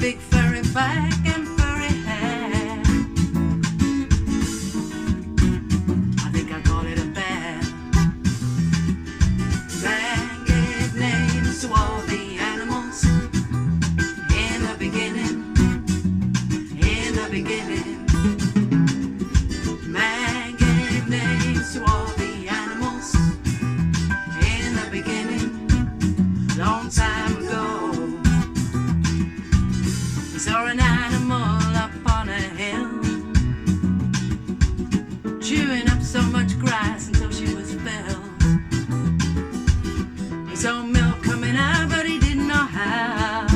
big furry back and furry hair. I think I call it a bear. Man gave names to all the animals in the beginning. In the beginning, man gave names to all the animals in the beginning, long time ago. He saw an animal up on a hill, chewing up so much grass until she was filled. He saw milk coming out, but he didn't know how.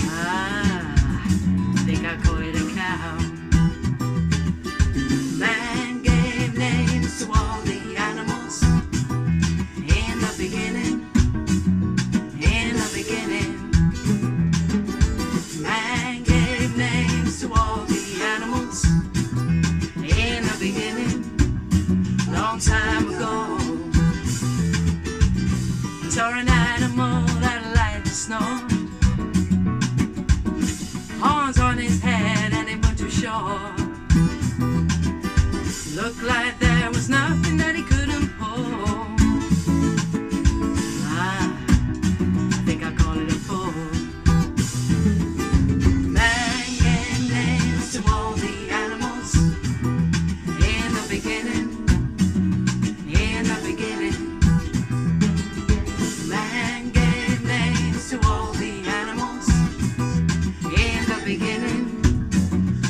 I think I call it a cow. Man gave names to all the animals in the beginning. In the beginning, man gave names to all the animals in the beginning, long time ago. He saw an animal that liked to snore, horns on his head and he went to shore. Looked like there was nothing that he couldn't pull. I think I call it a bull. Man gave names to all the animals in the beginning. In the beginning, man gave names to all the animals in the beginning,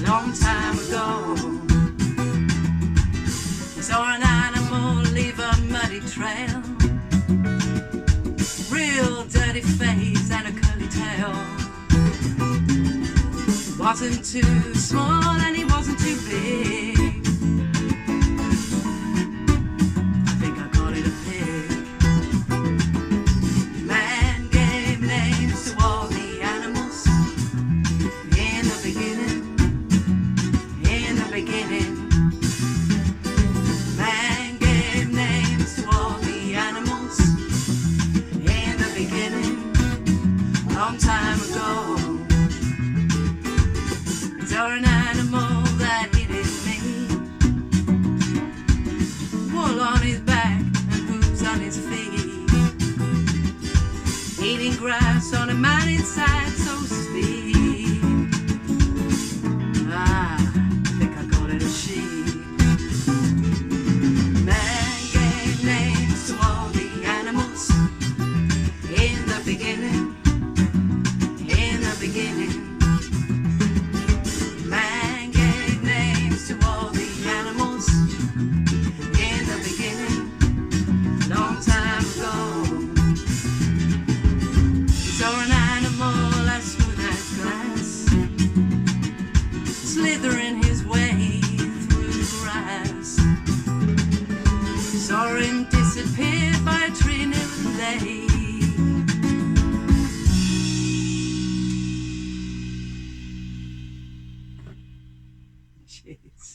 long time ago. He saw an animal leave a muddy trail, real dirty face and a curly tail. He wasn't too small and he wasn't too big. I think I call it a pig. Man gave names to all the animals in the beginning. In the beginning, man gave names to all the animals in the beginning, long time ago. Saw an animal that he didn't mean, wool on his back and hooves on his feet, eating grass on a mountainside so steep. I think I call it a sheep. Man gave names to all the animals in the beginning. In the beginning, man gave names to all the animals in the beginning, long time ago. He saw an animal as smooth as glass, slithering his way through the grass. Saw him disappear by a tree near the lake. Jeez.